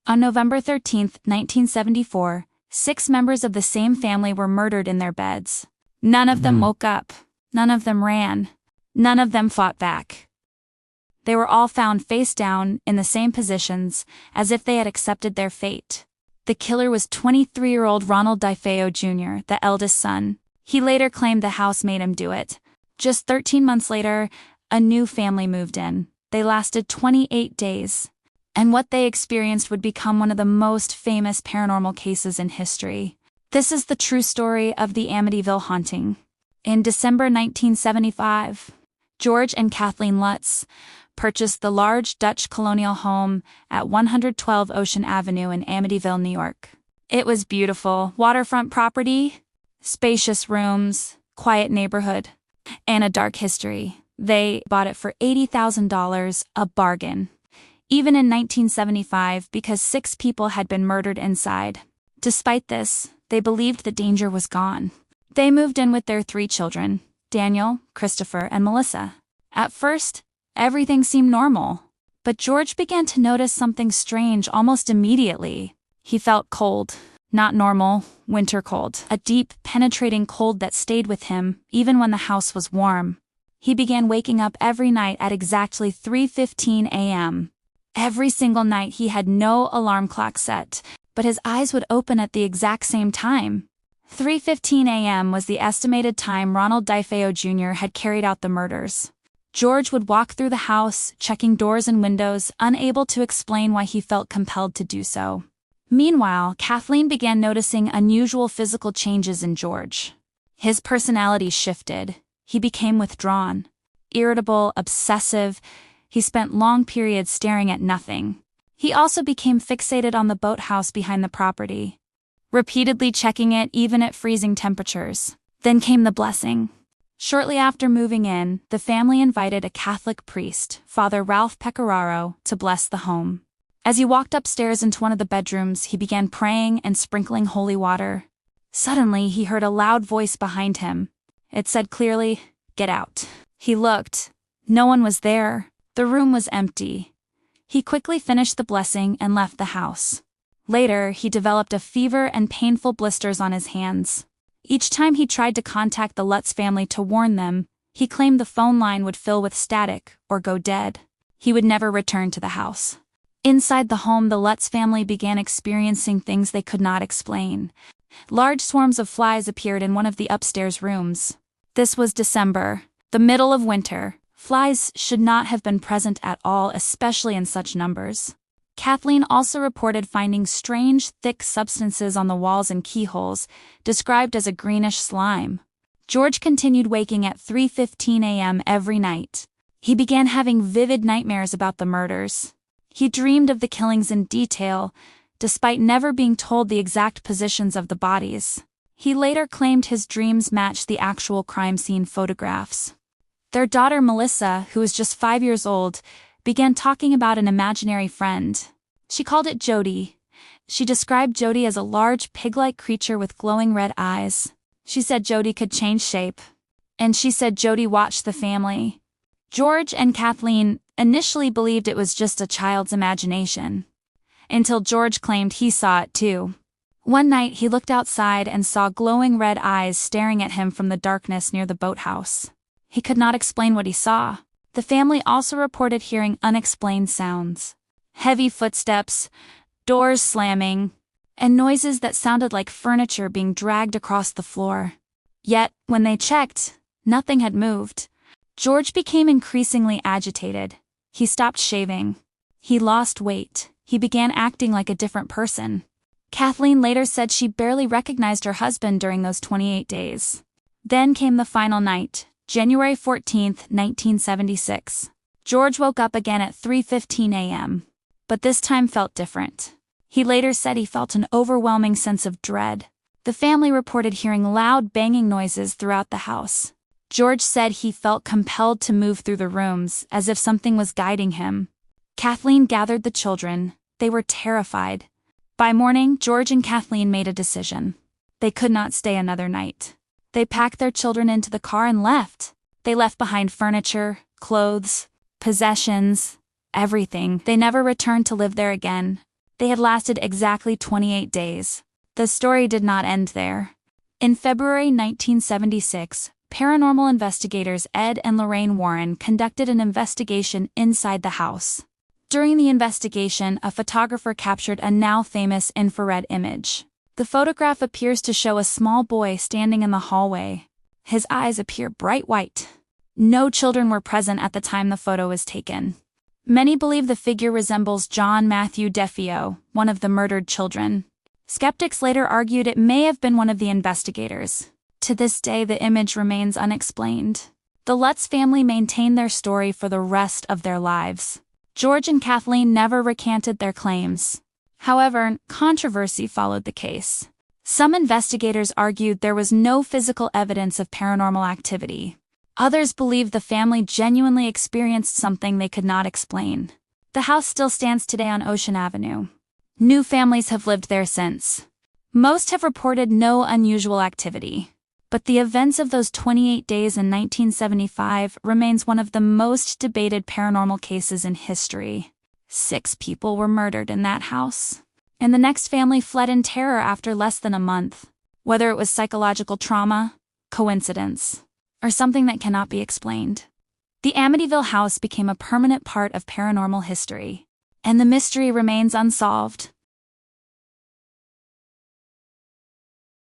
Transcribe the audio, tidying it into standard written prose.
On November 13, 1974, 6 members of the same family were murdered in their beds. None of them woke up. None of them ran. None of them fought back. They were all found face down in the same positions, as if they had accepted their fate. The killer was 23-year-old Ronald DeFeo Jr., the eldest son. He later claimed the house made him do it. Just 13 months later, a new family moved in. They lasted 28 days. And what they experienced would become one of the most famous paranormal cases in history. This is the true story of the Amityville haunting. In December 1975, George and Kathleen Lutz purchased the large Dutch colonial home at 112 Ocean Avenue in Amityville, New York. It was beautiful, waterfront property, spacious rooms, quiet neighborhood, and a dark history. They bought it for $80,000, a bargain. Even in 1975, because 6 people had been murdered inside. Despite this, they believed the danger was gone. They moved in with their 3 children, Daniel, Christopher, and Melissa. At first, everything seemed normal. But George began to notice something strange almost immediately. He felt cold. Not normal, winter cold. A deep, penetrating cold that stayed with him, even when the house was warm. He began waking up every night at exactly 3:15 a.m. Every single night he had no alarm clock set, but his eyes would open at the exact same time. 3:15 a.m. was the estimated time Ronald DeFeo Jr. had carried out the murders. George would walk through the house, checking doors and windows, unable to explain why he felt compelled to do so. Meanwhile, Kathleen began noticing unusual physical changes in George. His personality shifted. He became withdrawn, irritable, obsessive. He spent long periods staring at nothing. He also became fixated on the boathouse behind the property, repeatedly checking it even at freezing temperatures. Then came the blessing. Shortly after moving in, the family invited a Catholic priest, Father Ralph Pecoraro, to bless the home. As he walked upstairs into one of the bedrooms, he began praying and sprinkling holy water. Suddenly, he heard a loud voice behind him. It said clearly, "Get out." He looked. No one was there. The room was empty. He quickly finished the blessing and left the house. Later, he developed a fever and painful blisters on his hands. Each time he tried to contact the Lutz family to warn them, he claimed the phone line would fill with static or go dead. He would never return to the house. Inside the home, the Lutz family began experiencing things they could not explain. Large swarms of flies appeared in one of the upstairs rooms. This was December, the middle of winter. Flies should not have been present at all, especially in such numbers. Kathleen also reported finding strange, thick substances on the walls and keyholes, described as a greenish slime. George continued waking at 3:15 a.m. every night. He began having vivid nightmares about the murders. He dreamed of the killings in detail, despite never being told the exact positions of the bodies. He later claimed his dreams matched the actual crime scene photographs. Their daughter Melissa, who was just 5 years old, began talking about an imaginary friend. She called it Jody. She described Jody as a large pig-like creature with glowing red eyes. She said Jody could change shape. And she said Jody watched the family. George and Kathleen initially believed it was just a child's imagination, until George claimed he saw it too. One night he looked outside and saw glowing red eyes staring at him from the darkness near the boathouse. He could not explain what he saw. The family also reported hearing unexplained sounds. Heavy footsteps, doors slamming, and noises that sounded like furniture being dragged across the floor. Yet, when they checked, nothing had moved. George became increasingly agitated. He stopped shaving. He lost weight. He began acting like a different person. Kathleen later said she barely recognized her husband during those 28 days. Then came the final night, January 14, 1976. George woke up again at 3:15 a.m., but this time felt different. He later said he felt an overwhelming sense of dread. The family reported hearing loud banging noises throughout the house. George said he felt compelled to move through the rooms, as if something was guiding him. Kathleen gathered the children. They were terrified. By morning, George and Kathleen made a decision. They could not stay another night. They packed their children into the car and left. They left behind furniture, clothes, possessions, everything. They never returned to live there again. They had lasted exactly 28 days. The story did not end there. In February 1976, paranormal investigators Ed and Lorraine Warren conducted an investigation inside the house. During the investigation, a photographer captured a now famous infrared image. The photograph appears to show a small boy standing in the hallway. His eyes appear bright white. No children were present at the time the photo was taken. Many believe the figure resembles John Matthew DeFeo, one of the murdered children. Skeptics later argued it may have been one of the investigators. To this day, the image remains unexplained. The Lutz family maintained their story for the rest of their lives. George and Kathleen never recanted their claims. However, controversy followed the case. Some investigators argued there was no physical evidence of paranormal activity. Others believed the family genuinely experienced something they could not explain. The house still stands today on Ocean Avenue. New families have lived there since. Most have reported no unusual activity. But the events of those 28 days in 1975 remains one of the most debated paranormal cases in history. 6 people were murdered in that house. And the next family fled in terror after less than a month. Whether it was psychological trauma, coincidence, or something that cannot be explained. The Amityville house became a permanent part of paranormal history. And the mystery remains unsolved.